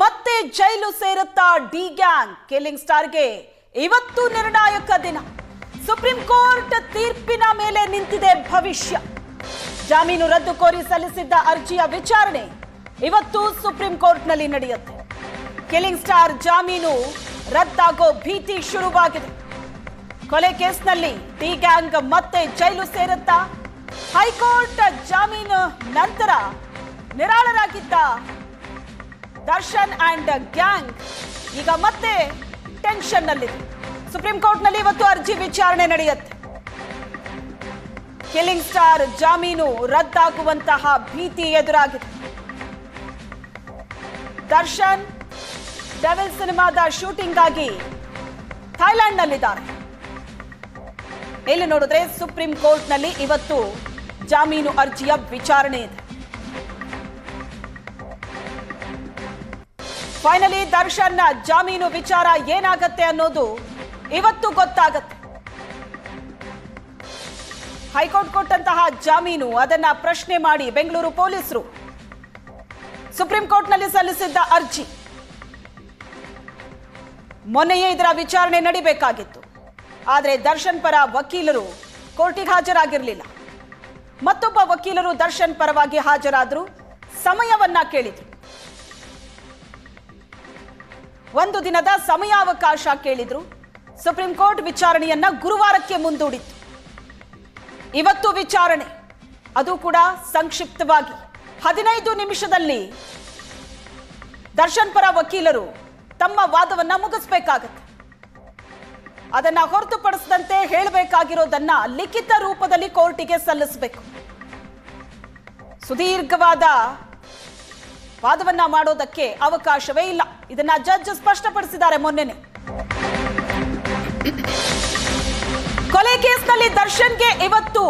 ಮತ್ತೆ ಜೈಲು ಸೇರುತ್ತಾ D gang killing ಸ್ಟಾರ್ಗೆ ಇವತ್ತು ನಿರ್ಣಾಯಕ ದಿನ. ಸುಪ್ರೀಂ ಕೋರ್ಟ್ ತೀರ್ಪಿನ ಮೇಲೆ ನಿಂತಿದೆ ಭವಿಷ್ಯ. ಜಾಮೀನು ರದ್ದು ಕೋರಿ ಸಲ್ಲಿಸಿದ್ದ ಅರ್ಜಿಯ ವಿಚಾರಣೆ ಇವತ್ತು ಸುಪ್ರೀಂ ಕೋರ್ಟ್ನಲ್ಲಿ ನಡೆಯುತ್ತೆ. ಕಿಲ್ಲಿಂಗ್ ಸ್ಟಾರ್ ಜಾಮೀನು ರದ್ದಾಗೋ ಭೀತಿ ಶುರುವಾಗಿದೆ. ಕೊಲೆ ಕೇಸ್ನಲ್ಲಿ ಡಿ ಗ್ಯಾಂಗ್ ಮತ್ತೆ ಜೈಲು ಸೇರುತ್ತಾ? ಹೈಕೋರ್ಟ್ ಜಾಮೀನು ನಂತರ ನಿರಾಳರಾಗಿದ್ದ ದರ್ಶನ್ ಅಂಡ್ ಗ್ಯಾಂಗ್ ಈಗ ಮತ್ತೆ ಟೆನ್ಷನ್ ನಲ್ಲಿದೆ. ಸುಪ್ರೀಂ ಕೋರ್ಟ್ನಲ್ಲಿ ಇವತ್ತು ಅರ್ಜಿ ವಿಚಾರಣೆ ನಡೆಯುತ್ತೆ. ಕಿಲ್ಲಿಂಗ್ ಸ್ಟಾರ್ ಜಾಮೀನು ರದ್ದಾಗುವಂತಹ ಭೀತಿ ಎದುರಾಗಿದೆ. ದರ್ಶನ್ ಡೆವಿಲ್ ಸಿನಿಮಾದ ಶೂಟಿಂಗ್ ಆಗಿ ಥೈಲ್ಯಾಂಡ್ ನಲ್ಲಿದ್ದಾರೆ. ಇಲ್ಲಿ ನೋಡಿದ್ರೆ ಸುಪ್ರೀಂ ಕೋರ್ಟ್ನಲ್ಲಿ ಇವತ್ತು ಜಾಮೀನು ಅರ್ಜಿಯ ವಿಚಾರಣೆ ಇದೆ. ಫೈನಲಿ ದರ್ಶನ್ ಜಾಮೀನು ವಿಚಾರ ಏನಾಗತ್ತೆ ಅನ್ನೋದು ಇವತ್ತು ಗೊತ್ತಾಗತ್ತೆ. ಹೈಕೋರ್ಟ್ ಕೊಟ್ಟಂತಹ ಜಾಮೀನು ಅದನ್ನ ಪ್ರಶ್ನೆ ಮಾಡಿ ಬೆಂಗಳೂರು ಪೊಲೀಸರು ಸುಪ್ರೀಂ ಕೋರ್ಟ್ನಲ್ಲಿ ಸಲ್ಲಿಸಿದ್ದ ಅರ್ಜಿ ಮೊನ್ನೆಯೇ ಇದರ ವಿಚಾರಣೆ ನಡಿಬೇಕಾಗಿತ್ತು. ಆದರೆ ದರ್ಶನ್ ಪರ ವಕೀಲರು ಕೋರ್ಟಿಗೆ ಹಾಜರಾಗಿರಲಿಲ್ಲ. ಮತ್ತೊಬ್ಬ ವಕೀಲರು ದರ್ಶನ್ ಪರವಾಗಿ ಹಾಜರಾದರು, ಸಮಯವನ್ನ ಕೇಳಿದ್ರು. ಒಂದು ದಿನದ ಸಮಯಾವಕಾಶ ಕೇಳಿದ್ರು. ಸುಪ್ರೀಂ ಕೋರ್ಟ್ ವಿಚಾರಣೆಯನ್ನ ಗುರುವಾರಕ್ಕೆ ಮುಂದೂಡಿತ್ತು. ಇವತ್ತು ವಿಚಾರಣೆ, ಅದು ಕೂಡ ಸಂಕ್ಷಿಪ್ತವಾಗಿ 15 ನಿಮಿಷದಲ್ಲಿ ದರ್ಶನ್ ಪರ ವಕೀಲರು ತಮ್ಮ ವಾದವನ್ನ ಮುಗಿಸಬೇಕಾಗತ್ತೆ. ಅದನ್ನ ಹೊರತುಪಡಿಸದಂತೆ ಹೇಳಬೇಕಾಗಿರೋದನ್ನ ಲಿಖಿತ ರೂಪದಲ್ಲಿ ಕೋರ್ಟಿಗೆ ಸಲ್ಲಿಸಬೇಕು. ಸುದೀರ್ಘವಾದ ವಾದವನ್ನ ಮಾಡೋದಕ್ಕೆ ಅವಕಾಶವೇ ಇಲ್ಲ. ಇದನ್ನ ಜಡ್ಜ್ ಸ್ಪಷ್ಟಪಡಿಸಿದ್ದಾರೆ ಮೊನ್ನೆನೆ. ಕೊಲೆ ಕೇಸ್ನಲ್ಲಿ ದರ್ಶನ್ಗೆ ಇವತ್ತು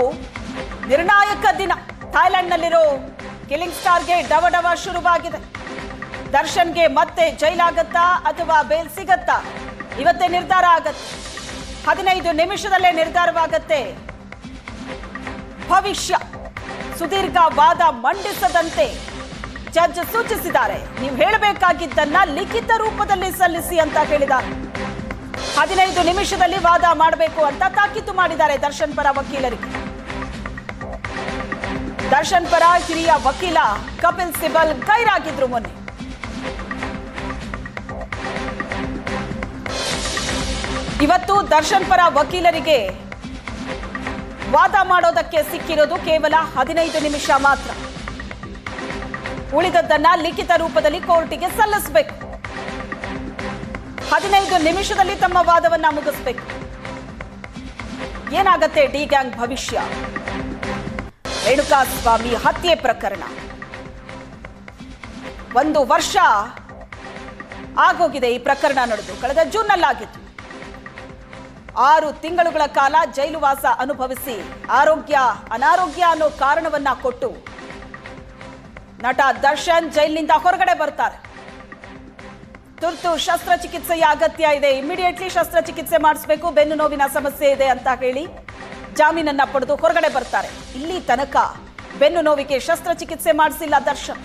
ನಿರ್ಣಾಯಕ ದಿನ. ಥೈಲ್ಯಾಂಡ್ ನಲ್ಲಿರೋ ಕಿಲ್ಲಿಂಗ್ ಸ್ಟಾರ್ಗೆ ಡವಡವ ಶುರುವಾಗಿದೆ. ದರ್ಶನ್ಗೆ ಮತ್ತೆ ಜೈಲಾಗತ್ತಾ ಅಥವಾ ಬೇಲ್ ಸಿಗತ್ತಾ? ಇವತ್ತೇ ನಿರ್ಧಾರ ಆಗತ್ತೆ. 15 ನಿಮಿಷದಲ್ಲೇ ನಿರ್ಧಾರವಾಗತ್ತೆ ಭವಿಷ್ಯ. ಸುದೀರ್ಘ ವಾದ ಮಂಡಿಸದಂತೆ ಜಡ್ಜ್ ಸೂಚಿಸಿದ್ದಾರೆ. ನೀವು ಹೇಳಬೇಕಾಗಿದ್ದನ್ನ ಲಿಖಿತ ರೂಪದಲ್ಲಿ ಸಲ್ಲಿಸಿ ಅಂತ ಹೇಳಿದ್ದಾರೆ. 15 ನಿಮಿಷದಲ್ಲಿ ವಾದ ಮಾಡಬೇಕು ಅಂತ ತಾಕೀತು ಮಾಡಿದ್ದಾರೆ ದರ್ಶನ್ ಪರ ವಕೀಲರಿಗೆ. ದರ್ಶನ್ ಪರ ಹಿರಿಯ ವಕೀಲ ಕಪಿಲ್ ಸಿಬಲ್ ಗೈರಾಗಿದ್ರು ಮೊನ್ನೆ. ಇವತ್ತು ದರ್ಶನ್ ಪರ ವಕೀಲರಿಗೆ ವಾದ ಮಾಡೋದಕ್ಕೆ ಸಿಕ್ಕಿರೋದು ಕೇವಲ 15 ನಿಮಿಷ ಮಾತ್ರ. ಉಳಿದದ್ದನ್ನ ಲಿಖಿತ ರೂಪದಲ್ಲಿ ಕೋರ್ಟಿಗೆ ಸಲ್ಲಿಸಬೇಕು. 15 ನಿಮಿಷದಲ್ಲಿ ತಮ್ಮ ವಾದವನ್ನ ಮುಗಿಸಬೇಕು. ಏನಾಗತ್ತೆ ಡಿ ಗ್ಯಾಂಗ್ ಭವಿಷ್ಯ? ರೇಣುಕಾಸ್ವಾಮಿ ಹತ್ಯೆ ಪ್ರಕರಣ 1 ವರ್ಷ ಆಗೋಗಿದೆ. ಈ ಪ್ರಕರಣ ನಡೆದು ಕಳೆದ ಜೂನ್ನಲ್ಲಾಗಿತ್ತು. 6 ತಿಂಗಳುಗಳ ಕಾಲ ಜೈಲುವಾಸ ಅನುಭವಿಸಿ ಅನಾರೋಗ್ಯ ಅನ್ನೋ ಕಾರಣವನ್ನ ಕೊಟ್ಟು ನಟ ದರ್ಶನ್ ಜೈಲಿನಿಂದ ಹೊರಗಡೆ ಬರ್ತಾರೆ. ತುರ್ತು ಶಸ್ತ್ರಚಿಕಿತ್ಸೆಯ ಅಗತ್ಯ ಇದೆ, ಇಮಿಡಿಯೇಟ್ಲಿ ಶಸ್ತ್ರಚಿಕಿತ್ಸೆ ಮಾಡಿಸಬೇಕು, ಬೆನ್ನು ನೋವಿನ ಸಮಸ್ಯೆ ಇದೆ ಅಂತ ಹೇಳಿ ಜಾಮೀನನ್ನ ಪಡೆದು ಹೊರಗಡೆ ಬರ್ತಾರೆ. ಇಲ್ಲಿ ತನಕ ಬೆನ್ನು ನೋವಿಗೆ ಶಸ್ತ್ರಚಿಕಿತ್ಸೆ ಮಾಡಿಸಿಲ್ಲ ದರ್ಶನ್.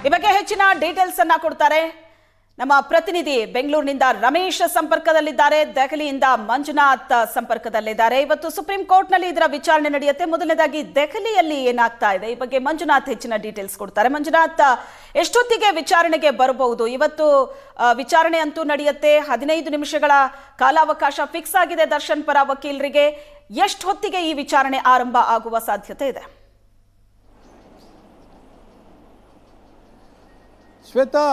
ಈ ಬಗ್ಗೆ ಹೆಚ್ಚಿನ ಡೀಟೇಲ್ಸ್ ಅನ್ನ ಕೊಡ್ತಾರೆ ನಮ್ಮ ಪ್ರತಿನಿಧಿ ಬೆಂಗಳೂರಿನಿಂದ ರಮೇಶ್ ಸಂಪರ್ಕದಲ್ಲಿದ್ದಾರೆ. ದೆಹಲಿಯಿಂದ ಮಂಜುನಾಥ್ ಸಂಪರ್ಕದಲ್ಲಿದ್ದಾರೆ. ಇವತ್ತು ಸುಪ್ರೀಂ ಕೋರ್ಟ್ನಲ್ಲಿ ಇದರ ವಿಚಾರಣೆ ನಡೆಯುತ್ತೆ. ಮೊದಲನೇದಾಗಿ ದೆಹಲಿಯಲ್ಲಿ ಏನಾಗ್ತಾ ಇದೆ ಈ ಬಗ್ಗೆ ಮಂಜುನಾಥ್ ಹೆಚ್ಚಿನ ಡೀಟೇಲ್ಸ್ ಕೊಡ್ತಾರೆ. ಮಂಜುನಾಥ್, ಎಷ್ಟೊತ್ತಿಗೆ ವಿಚಾರಣೆಗೆ ಬರಬಹುದು? ಇವತ್ತು ವಿಚಾರಣೆ ಅಂತೂ ನಡೆಯುತ್ತೆ. 15 ನಿಮಿಷಗಳ ಕಾಲಾವಕಾಶ ಫಿಕ್ಸ್ ಆಗಿದೆ ದರ್ಶನ್ ಪರ ವಕೀಲರಿಗೆ. ಎಷ್ಟು ಹೊತ್ತಿಗೆ ಈ ವಿಚಾರಣೆ ಆರಂಭ ಆಗುವ ಸಾಧ್ಯತೆ ಇದೆ? ಶ್ವೇತಾ,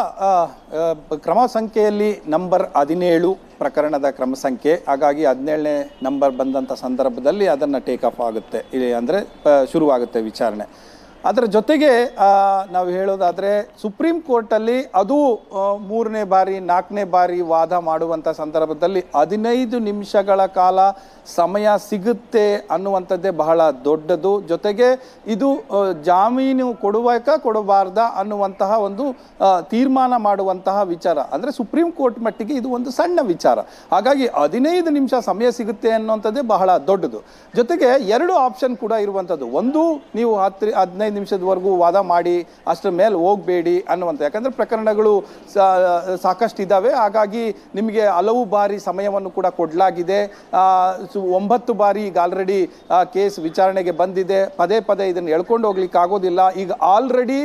ಕ್ರಮ ಸಂಖ್ಯೆಯಲ್ಲಿ ನಂಬರ್ 17 ಪ್ರಕರಣದ ಕ್ರಮ ಸಂಖ್ಯೆ. ಹಾಗಾಗಿ 17ನೇ ನಂಬರ್ ಬಂದಂಥ ಸಂದರ್ಭದಲ್ಲಿ ಅದನ್ನು ಟೇಕ್ ಆಫ್ ಆಗುತ್ತೆ, ಇಲ್ಲಿ ಅಂದರೆ ಶುರುವಾಗುತ್ತೆ ವಿಚಾರಣೆ. ಅದರ ಜೊತೆಗೆ ನಾವು ಹೇಳೋದಾದರೆ ಸುಪ್ರೀಂ ಕೋರ್ಟಲ್ಲಿ ಅದು 3ನೇ ಬಾರಿ 4ನೇ ಬಾರಿ ವಾದ ಮಾಡುವಂಥ ಸಂದರ್ಭದಲ್ಲಿ 15 ನಿಮಿಷಗಳ ಕಾಲ ಸಮಯ ಸಿಗುತ್ತೆ ಅನ್ನುವಂಥದ್ದೇ ಬಹಳ ದೊಡ್ಡದು. ಜೊತೆಗೆ ಇದು ಜಾಮೀನು ಕೊಡಬಾರ್ದ ಅನ್ನುವಂತಹ ಒಂದು ತೀರ್ಮಾನ ಮಾಡುವಂತಹ ವಿಚಾರ. ಅಂದರೆ ಸುಪ್ರೀಂ ಕೋರ್ಟ್ ಮಟ್ಟಿಗೆ ಇದು ಒಂದು ಸಣ್ಣ ವಿಚಾರ. ಹಾಗಾಗಿ 15 ನಿಮಿಷ ಸಮಯ ಸಿಗುತ್ತೆ ಅನ್ನುವಂಥದ್ದೇ ಬಹಳ ದೊಡ್ಡದು. ಜೊತೆಗೆ 2 ಆಪ್ಷನ್ ಕೂಡ ಇರುವಂಥದ್ದು. ಒಂದು, ನೀವು 15 ನಿಮಿಷದವರೆಗೂ ವಾದ ಮಾಡಿ ಅಷ್ಟರ ಮೇಲೆ ಹೋಗಬೇಡಿ ಅನ್ನುವಂಥ, ಯಾಕಂದರೆ ಪ್ರಕರಣಗಳು ಸಾಕಷ್ಟು ಇದ್ದಾವೆ. ಹಾಗಾಗಿ ನಿಮಗೆ ಹಲವು ಬಾರಿ ಸಮಯವನ್ನು ಕೂಡ ಕೊಡಲಾಗಿದೆ. 9 ಬಾರಿ ಈಗ ಆಲ್ರೆಡಿ ಕೇಸ್ ವಿಚಾರಣೆಗೆ ಬಂದಿದೆ. ಪದೇ ಪದೇ ಇದನ್ನು ಎಳ್ಕೊಂಡು ಹೋಗ್ಲಿಕ್ಕೆ ಆಗೋದಿಲ್ಲ. ಈಗ ಆಲ್ರೆಡಿ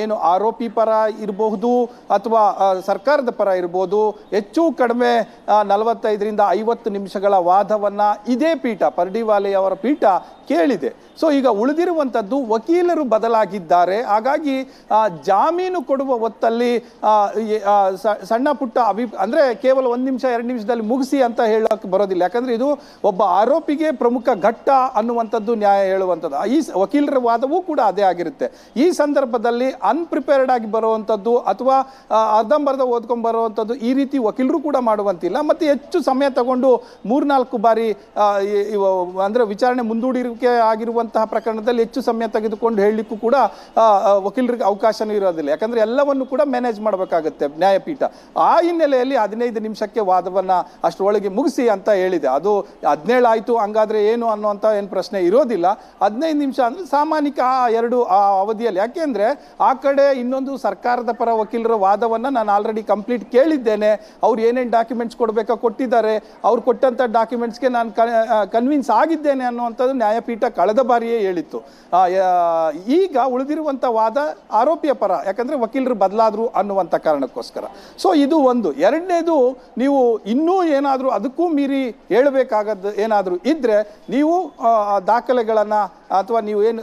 ಏನು ಆರೋಪಿ ಪರ ಇರಬಹುದು ಅಥವಾ ಸರ್ಕಾರದ ಪರ ಇರ್ಬೋದು, ಹೆಚ್ಚು ಕಡಿಮೆ 45ರಿಂದ 50 ನಿಮಿಷಗಳ ವಾದವನ್ನ ಇದೇ ಪೀಠ, ಪರ್ಡಿವಾಲೆ ಅವರ ಪೀಠ ಕೇಳಿದೆ. ಸೊ ಈಗ ಉಳಿದಿರುವಂಥದ್ದು ವಕೀಲರು ಬದಲಾಗಿದ್ದಾರೆ. ಹಾಗಾಗಿ ಜಾಮೀನು ಕೊಡುವ ಹೊತ್ತಲ್ಲಿ ಸಣ್ಣ ಪುಟ್ಟ ಅಂದರೆ ಕೇವಲ 1 ನಿಮಿಷ 2 ನಿಮಿಷದಲ್ಲಿ ಮುಗಿಸಿ ಅಂತ ಹೇಳೋಕೆ ಬರೋದಿಲ್ಲ. ಯಾಕಂದ್ರೆ ಇದು ಒಬ್ಬ ಆರೋಪಿಗೆ ಪ್ರಮುಖ ಘಟ್ಟ ಅನ್ನುವಂಥದ್ದು ನ್ಯಾಯ ಹೇಳುವಂಥದ್ದು. ಈ ವಕೀಲರ ವಾದವೂ ಕೂಡ ಅದೇ ಆಗಿರುತ್ತೆ. ಈ ಸಂದರ್ಭದಲ್ಲಿ ಅನ್ಪ್ರಿಪೇರ್ಡ್ ಆಗಿ ಬರುವಂಥದ್ದು ಅಥವಾ ಅರ್ಧಂಬರ್ಧ ಓದ್ಕೊಂಡು ಬರುವಂಥದ್ದು ಈ ರೀತಿ ವಕೀಲರು ಕೂಡ ಮಾಡುವಂತಿಲ್ಲ. ಮತ್ತು ಹೆಚ್ಚು ಸಮಯ ತಗೊಂಡು 3-4 ಬಾರಿ ಅಂದರೆ ವಿಚಾರಣೆ ಮುಂದೂಡಿಕೆ ಆಗಿರುವಂತಹ ಪ್ರಕರಣದಲ್ಲಿ ಹೆಚ್ಚು ಸಮಯ ತೆಗೆದುಕೊಂಡು ಹೇಳಲಿಕ್ಕೂ ಕೂಡ ವಕೀಲರಿಗೆ ಅವಕಾಶನೂ ಇರೋದಿಲ್ಲ. ಯಾಕಂದ್ರೆ ಎಲ್ಲವನ್ನು ಕೂಡ ಮ್ಯಾನೇಜ್ ಮಾಡಬೇಕಾಗುತ್ತೆ ನ್ಯಾಯಪೀಠ. ಆ ಹಿನ್ನೆಲೆಯಲ್ಲಿ 15 ನಿಮಿಷಕ್ಕೆ ವಾದವನ್ನ ಅಷ್ಟರೊಳಗೆ ಮುಗಿಸಿ ಅಂತ ಹೇಳಿದೆ. ಅದು 17 ಆಯ್ತು ಹಂಗಾದ್ರೆ ಏನು ಅನ್ನುವಂಥ ಏನು ಪ್ರಶ್ನೆ ಇರೋದಿಲ್ಲ. 15 ನಿಮಿಷ ಅಂದ್ರೆ ಸಾಮಾನ್ಯಿಕ ಆ ಅವಧಿಯಲ್ಲಿ. ಯಾಕೆಂದ್ರೆ ಆ ಕಡೆ ಇನ್ನೊಂದು ಸರ್ಕಾರದ ಪರ ವಕೀಲರ ವಾದವನ್ನ ನಾನು ಆಲ್ರೆಡಿ ಕಂಪ್ಲೀಟ್ ಕೇಳಿದ್ದೇನೆ. ಅವ್ರು ಏನೇನು ಡಾಕ್ಯುಮೆಂಟ್ಸ್ ಕೊಡಬೇಕೋ ಕೊಟ್ಟಿದ್ದಾರೆ. ಅವ್ರು ಕೊಟ್ಟಂತ ಡಾಕ್ಯುಮೆಂಟ್ಸ್ಗೆ ನಾನು ಕನ್ವಿನ್ಸ್ ಆಗಿದ್ದೇನೆ ಅನ್ನುವಂಥದ್ದು ನ್ಯಾಯಪೀಠ ಕಳೆದ ಬಾರಿಯೇ ಹೇಳಿತ್ತು. ಈಗ ಉಳಿದಿರುವಂಥ ವಾದ ಆರೋಪಿಯ ಪರ, ಯಾಕಂದ್ರೆ ವಕೀಲರು ಬದಲಾದ್ರು ಅನ್ನುವಂಥ ಕಾರಣಕ್ಕೋಸ್ಕರ. ಸೊ ಇದು ಒಂದು. ಎರಡನೇದು, ನೀವು ಇನ್ನೂ ಏನಾದರೂ ಅದಕ್ಕೂ ಮೀರಿ ಹೇಳಬೇಕಾಗದ್ದು ಏನಾದರೂ ಇದ್ರೆ ನೀವು ದಾಖಲೆಗಳನ್ನು ಅಥವಾ ನೀವು ಏನು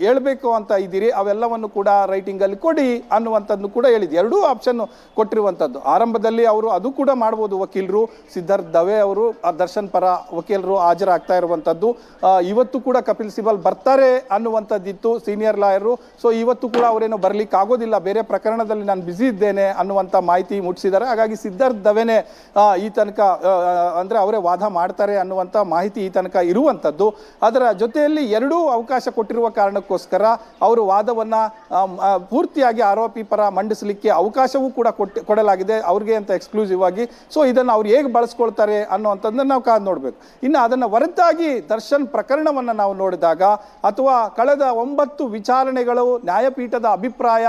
ಹೇಳಬೇಕು ಅಂತ ಇದ್ದೀರಿ ಅವೆಲ್ಲವನ್ನು ಕೂಡ ರೈಟಿಂಗಲ್ಲಿ ಕೊಡಿ ಅನ್ನುವಂಥದ್ದು ಕೂಡ ಹೇಳಿದ್ದು. 2 ಆಪ್ಷನ್ ಕೊಟ್ಟಿರುವಂಥದ್ದು. ಆರಂಭದಲ್ಲಿ ಅವರು ಅದು ಕೂಡ ಮಾಡ್ಬೋದು ವಕೀಲರು. ಸಿದ್ಧಾರ್ಥ ದವೆ ಅವರು ದರ್ಶನ್ ಪರ ವಕೀಲರು ಹಾಜರಾಗ್ತಾ ಇರುವಂಥದ್ದು. ಇವತ್ತು ಕೂಡ ಕಪಿಲ್ ಸಿಬಲ್ ಬರ್ತಾರೆ ಅನ್ನುವಂಥದ್ದಿತ್ತು, ಸೀನಿಯರ್ ಲಾಯರು. ಸೊ ಇವತ್ತು ಕೂಡ ಅವರೇನೋ ಬರ್ಲಿಕ್ಕೆ ಆಗೋದಿಲ್ಲ, ಬೇರೆ ಪ್ರಕರಣದಲ್ಲಿ ನಾನು ಬ್ಯುಸಿ ಇದ್ದೇನೆ ಅನ್ನುವಂಥ ಮಾಹಿತಿ ಮುಟ್ಟಿಸಿದ್ದಾರೆ. ಹಾಗಾಗಿ ಸಿದ್ಧಾರ್ಥ ದವೆನೇ ಈ ತನಕ ಅಂದರೆ ಅವರೇ ವಾದ ಮಾಡ್ತಾರೆ ಅನ್ನುವಂಥ ಮಾಹಿತಿ ಈ ತನಕ ಇರುವಂಥದ್ದು. ಅದರ ಜೊತೆಯಲ್ಲಿ 2 ಅವಕಾಶ ಕೊಟ್ಟಿರುವ ಕಾರಣಕ್ಕೋಸ್ಕರ ಅವರು ವಾದವನ್ನ ಪೂರ್ತಿಯಾಗಿ ಆರೋಪಿ ಪರ ಮಂಡಿಸಲಿಕ್ಕೆ ಅವಕಾಶವೂ ಕೂಡ ಕೊಡಲಾಗಿದೆ ಅವ್ರಿಗೆ ಅಂತ ಎಕ್ಸ್ಕ್ಲೂಸಿವ್ ಆಗಿ. ಸೊ ಇದನ್ನು ಅವ್ರು ಹೇಗೆ ಬಳಸ್ಕೊಳ್ತಾರೆ ಅನ್ನುವಂಥದ್ದನ್ನ ನಾವು ಕಾದು ನೋಡಬೇಕು. ಇನ್ನು ಅದನ್ನು ಹೊರತಾಗಿ ದರ್ಶನ್ ಪ್ರಕರಣವನ್ನು ನಾವು ನೋಡಿದಾಗ ಅಥವಾ ಕಳೆದ 9 ವಿಚಾರಣೆಗಳು, ನ್ಯಾಯಪೀಠದ ಅಭಿಪ್ರಾಯ,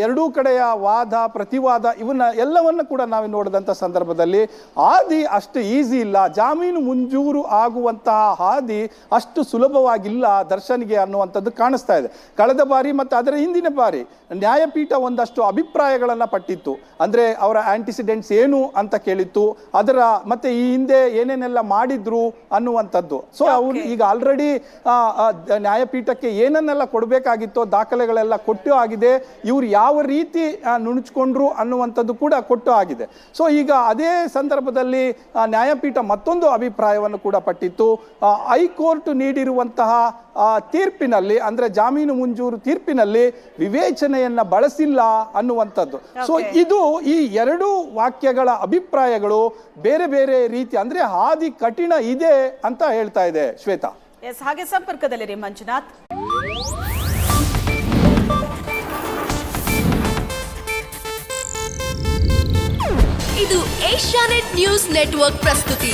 2 ಕಡೆಯ ವಾದ ಪ್ರತಿವಾದ, ಇವನ್ನ ಎಲ್ಲವನ್ನ ಕೂಡ ನಾವು ನೋಡಿದಂಥ ಸಂದರ್ಭದಲ್ಲಿ ಹಾದಿ ಅಷ್ಟು ಈಸಿ ಇಲ್ಲ. ಜಾಮೀನು ಮಂಜೂರು ಆಗುವಂತಹ ಹಾದಿ ಅಷ್ಟು ಸುಲಭವಾಗಿಲ್ಲ ದರ್ಶನ್ಗೆ ಅನ್ನುವಂಥದ್ದು ಕಾಣಿಸ್ತಾ ಇದೆ. ಕಳೆದ ಬಾರಿ ಮತ್ತು ಅದರ ಹಿಂದಿನ ಬಾರಿ ನ್ಯಾಯಪೀಠ ಒಂದಷ್ಟು ಅಭಿಪ್ರಾಯಗಳನ್ನು ಪಟ್ಟಿತ್ತು. ಅಂದರೆ ಅವರ ಆಂಟಿಸಿಡೆಂಟ್ಸ್ ಏನು ಅಂತ ಕೇಳಿತ್ತು, ಅದರ ಮತ್ತೆ ಈ ಹಿಂದೆ ಏನೇನೆಲ್ಲ ಮಾಡಿದ್ರು ಅನ್ನುವಂಥದ್ದು. ಸೊ ಅವರು ಈಗ ಆಲ್ರೆಡಿ ನ್ಯಾಯಪೀಠಕ್ಕೆ ಏನನ್ನೆಲ್ಲ ಕೊಡಬೇಕಾಗಿತ್ತೋ ದಾಖಲೆಗಳೆಲ್ಲ ಕೊಟ್ಟು ಆಗಿದೆ. ಇವರು ಯಾವ ರೀತಿ ನುಣುಚ್ಕೊಂಡ್ರು ಅನ್ನುವಂಥದ್ದು ಕೂಡ ಕೊಟ್ಟು ಆಗಿದೆ. ಸೊ ಈಗ ಅದೇ ಸಂದರ್ಭದಲ್ಲಿ ನ್ಯಾಯಪೀಠ ಮತ್ತೊಂದು ಅಭಿಪ್ರಾಯವನ್ನು ಕೂಡ ಪಟ್ಟಿತ್ತು. ಹೈಕೋರ್ಟ್ ನೀಡಿರುವಂತಹ ತೀರ್ಪಿನಲ್ಲಿ, ಅಂದ್ರೆ ಜಾಮೀನು ಮಂಜೂರು ತೀರ್ಪಿನಲ್ಲಿ ವಿವೇಚನೆಯನ್ನ ಬಳಸಿಲ್ಲ ಅನ್ನುವಂಥದ್ದು. ಸೊ ಇದು ಈ 2 ವಾಕ್ಯಗಳ ಅಭಿಪ್ರಾಯಗಳು ಬೇರೆ ಬೇರೆ ರೀತಿ, ಅಂದ್ರೆ ಹಾದಿ ಕಠಿಣ ಇದೆ ಅಂತ ಹೇಳ್ತಾ ಇದೆ ಶ್ವೇತಾ. ಎಸ್, ಹಾಗೆ ಸಂಪರ್ಕದಲ್ಲಿರಿ ಮಂಜುನಾಥ್. ಇದು ಏಷ್ಯಾನೆಟ್ ನ್ಯೂಸ್ ನೆಟ್ವರ್ಕ್ ಪ್ರಸ್ತುತಿ.